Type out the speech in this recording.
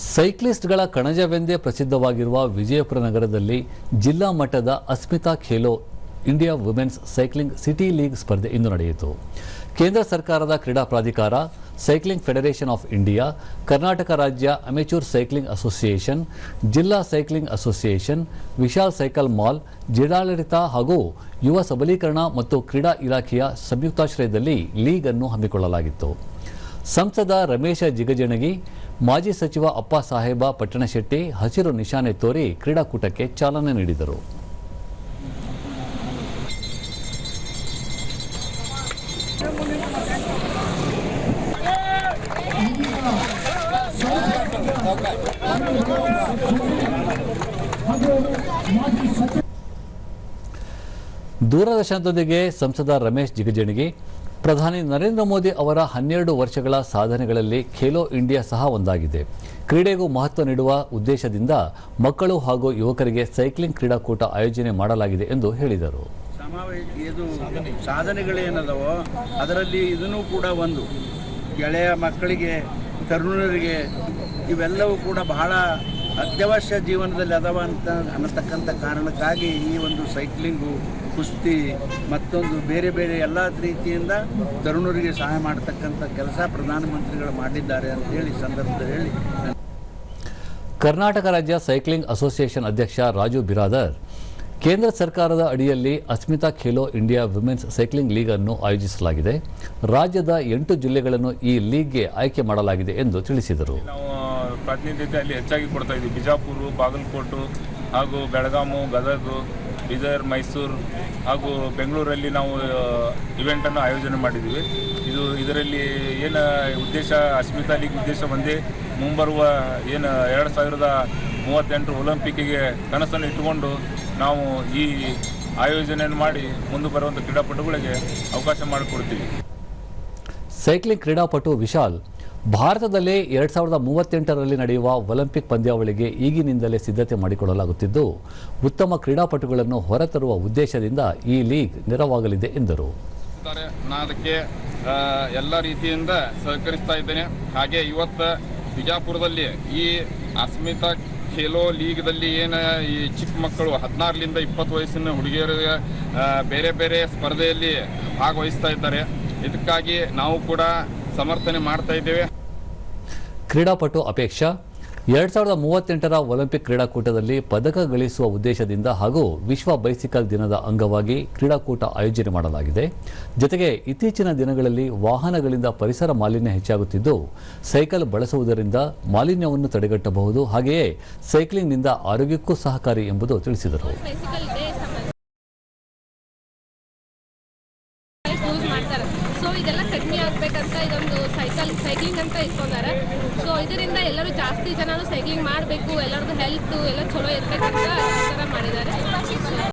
ಸೈಕ್ಲಿಸ್ಟ್ಗಳ ಕಣಜವೆಂದೇ ಪ್ರಸಿದ್ಧವಾಗಿರುವ ವಿಜಯಪುರ ನಗರದಲ್ಲಿ ಜಿಲ್ಲಾ ಮಟ್ಟದ Asmita Khelo India women's cycling city league ಸ್ಪರ್ಧೆ ಇಂದು ನಡೆಯಿತು. ಕೇಂದ್ರ ಸರ್ಕಾರದ ಕ್ರೀಡಾ ಪ್ರಾಧಿಕಾರ, cycling federation of India, Karnataka ರಾಜ್ಯ ಅಮೆಚೂರ್ ಸೈಕ್ಲಿಂಗ್ ಅಸೋಸಿಯೇಷನ್, ಜಿಲ್ಲಾ cycling association, Vishal cycle mall, ಜಿಲ್ಲಾಡಳಿತ ಹಾಗೂ ಯುವ ಸಬಲೀಕರಣ ಮತ್ತು ಕ್ರೀಡಾ ಇಲಾಖೆಯ ಸಂಯುಕ್ತಾಶ್ರಯದಲ್ಲಿ ಲೀಗ್ ಅನ್ನು ಹಮ್ಮಿಕೊಳ್ಳಲಾಗಿತ್ತು. ಸಂಸದ ರಮೇಶ ಜಿಗಜಿಣಗಿ, ಮಾಜಿ ಸಚಿವ ಅಪ್ಪ ಸಾಹೇಬ ಪಟ್ಟಣಶೆಟ್ಟಿ ಹಸಿರು ನಿಶಾನೆ ತೋರಿ ಕ್ರೀಡಾಕೂಟಕ್ಕೆ ಚಾಲನೆ ನೀಡಿದರು. ದೂರದರ್ಶನದೊಂದಿಗೆ ಸಂಸದ ರಮೇಶ್ ಜಿಗಜಿಣಗಿ, ಪ್ರಧಾನಿ ನರೇಂದ್ರ ಮೋದಿ ಅವರ 12 ವರ್ಷಗಳ ಸಾಧನೆಗಳಲ್ಲಿ ಖೇಲೋ ಇಂಡಿಯಾ ಸಹ ಒಂದಾಗಿದೆ. ಕ್ರೀಡೆಗೂ ಮಹತ್ವ ನೀಡುವ ಉದ್ದೇಶದಿಂದ ಮಕ್ಕಳು ಹಾಗೂ ಯುವಕರಿಗೆ ಸೈಕ್ಲಿಂಗ್ ಕ್ರೀಡಾಕೂಟ ಆಯೋಜನೆ ಮಾಡಲಾಗಿದೆ ಎಂದು ಹೇಳಿದರು. ಸಾಧನೆಗಳೇನದವೋ ಅದರಲ್ಲಿ ಇದನ್ನು ಕೂಡ ಒಂದು ಗೆಳೆಯ ಮಕ್ಕಳಿಗೆ, ತರುಣರಿಗೆ ಇವೆಲ್ಲವೂ ಕೂಡ ಬಹಳ ಅತ್ಯವಶ್ಯ ಜೀವನದಲ್ಲಿ ಅದಾವ ಅಂತ ಅನ್ನತಕ್ಕಂಥ ಕಾರಣಕ್ಕಾಗಿ ಈ ಒಂದು ಸೈಕ್ಲಿಂಗು, ಕುಸ್ತಿ ಮತ್ತೊಂದು ಬೇರೆ ಬೇರೆ ಎಲ್ಲ ರೀತಿಯಿಂದ ತರುಣರಿಗೆ ಸಹಾಯ ಮಾಡತಕ್ಕಂಥ ಕೆಲಸ ಪ್ರಧಾನಮಂತ್ರಿಗಳು ಮಾಡಿದ್ದಾರೆ ಅಂತ ಹೇಳಿ ಸಂದರ್ಭದಲ್ಲಿ ಹೇಳಿ. ಕರ್ನಾಟಕ ರಾಜ್ಯ ಸೈಕ್ಲಿಂಗ್ ಅಸೋಸಿಯೇಷನ್ ಅಧ್ಯಕ್ಷ ರಾಜು ಬಿರಾದರ್, ಕೇಂದ್ರ ಸರ್ಕಾರದ ಅಡಿಯಲ್ಲಿ Asmita Khelo India women's cycling league ಅನ್ನು ಆಯೋಜಿಸಲಾಗಿದೆ. ರಾಜ್ಯದ 8 ಜಿಲ್ಲೆಗಳನ್ನು ಈ ಲೀಗ್ಗೆ ಆಯ್ಕೆ ಮಾಡಲಾಗಿದೆ ಎಂದು ತಿಳಿಸಿದರು. ನಾವು ಪ್ರಾತಿನಿಧ್ಯತೆ ಅಲ್ಲಿ ಹೆಚ್ಚಾಗಿ ಕೊಡ್ತಾ ಇದ್ದೀವಿ. ಬಿಜಾಪುರ, ಬಾಗಲಕೋಟೆ ಹಾಗೂ ಬೆಳಗಾವಿ, ಗದಗ, ಬೀದರ್, ಮೈಸೂರು ಹಾಗೂ ಬೆಂಗಳೂರಲ್ಲಿ ನಾವು ಇವೆಂಟನ್ನು ಆಯೋಜನೆ ಮಾಡಿದ್ದೀವಿ. ಇದರಲ್ಲಿ ಏನು ಉದ್ದೇಶ, ಅಸ್ಮಿತಾ ಲೀಗ್ ಉದ್ದೇಶ ಒಂದೇ, ಮುಂಬರುವ ಏನು 2038 ಒಲಿಂಪಿಕ್ಕಿಗೆ ಕನಸನ್ನು ಇಟ್ಟುಕೊಂಡು ನಾವು ಈ ಆಯೋಜನೆಯನ್ನು ಮಾಡಿ ಮುಂದೆ ಬರುವಂಥ ಕ್ರೀಡಾಪಟುಗಳಿಗೆ ಅವಕಾಶ ಮಾಡಿಕೊಡ್ತೀವಿ. ಸೈಕ್ಲಿಂಗ್ ಕ್ರೀಡಾಪಟು ವಿಶಾಲ್, ಭಾರತದಲ್ಲಿ 2038ರಲ್ಲಿ ನಡೆಯುವ ಒಲಿಂಪಿಕ್ ಪಂದ್ಯಾವಳಿಗೆ ಈಗಿನಿಂದಲೇ ಸಿದ್ಧತೆ ಮಾಡಿಕೊಳ್ಳಲಾಗುತ್ತಿದ್ದು, ಉತ್ತಮ ಕ್ರೀಡಾಪಟುಗಳನ್ನು ಹೊರತರುವ ಉದ್ದೇಶದಿಂದ ಈ ಲೀಗ್ ನೆರವಾಗಲಿದೆ ಎಂದರು. ನಾನು ಅದಕ್ಕೆ ಎಲ್ಲ ರೀತಿಯಿಂದ ಸಹಕರಿಸ್ತಾ ಇದ್ದೇನೆ. ಹಾಗೆ ಇವತ್ತು ಬಿಜಾಪುರದಲ್ಲಿ ಈ ಅಸ್ಮಿತಾ ಖೇಲೋ ಲೀಗ್ದಲ್ಲಿ ಏನು ಈ ಚಿಕ್ಕ ಮಕ್ಕಳು 16ರಿಂದ 20 ವಯಸ್ಸಿನ ಹುಡುಗಿಯರಿಗೆ ಬೇರೆ ಬೇರೆ ಸ್ಪರ್ಧೆಯಲ್ಲಿ ಭಾಗವಹಿಸ್ತಾ ಇದ್ದಾರೆ. ಇದಕ್ಕಾಗಿ ನಾವು ಕೂಡ ಸಮರ್ಥನೆ ಮಾಡ್ತಾ ಇದ್ದೇವೆ. ಕ್ರೀಡಾಪಟು ಅಪೇಕ್ಷಾ, 2038ರ ಒಲಿಂಪಿಕ್ ಕ್ರೀಡಾಕೂಟದಲ್ಲಿ ಪದಕ ಗಳಿಸುವ ಉದ್ದೇಶದಿಂದ ಹಾಗೂ ವಿಶ್ವ ಬೈಸಿಕಲ್ ದಿನದ ಅಂಗವಾಗಿ ಕ್ರೀಡಾಕೂಟ ಆಯೋಜನೆ ಮಾಡಲಾಗಿದೆ. ಜೊತೆಗೆ ಇತ್ತೀಚಿನ ದಿನಗಳಲ್ಲಿ ವಾಹನಗಳಿಂದ ಪರಿಸರ ಮಾಲಿನ್ಯ ಹೆಚ್ಚಾಗುತ್ತಿದ್ದು, ಸೈಕಲ್ ಬಳಸುವುದರಿಂದ ಮಾಲಿನ್ಯವನ್ನು ತಡೆಗಟ್ಟಬಹುದು. ಹಾಗೆಯೇ ಸೈಕ್ಲಿಂಗ್ನಿಂದ ಆರೋಗ್ಯಕ್ಕೂ ಸಹಕಾರಿ ಎಂಬುದು ತಿಳಿಸಿದರು. ಇದೆಲ್ಲ ಕಡಿಮೆ ಆಗಬೇಕಂತ ಇದೊಂದು ಸೈಕ್ಲಿಂಗ್ ಅಂತ ಇಟ್ಕೊಂಡಾರೆ. ಸೊ ಇದರಿಂದ ಎಲ್ಲರೂ ಜಾಸ್ತಿ ಜನರು ಸೈಕ್ಲಿಂಗ್ ಮಾಡಬೇಕು, ಎಲ್ಲರದ್ದು ಹೆಲ್ತ್ ಎಲ್ಲ ಚಲೋ ಇರಬೇಕಂತ ಈ ಥರ ಮಾಡಿದ್ದಾರೆ.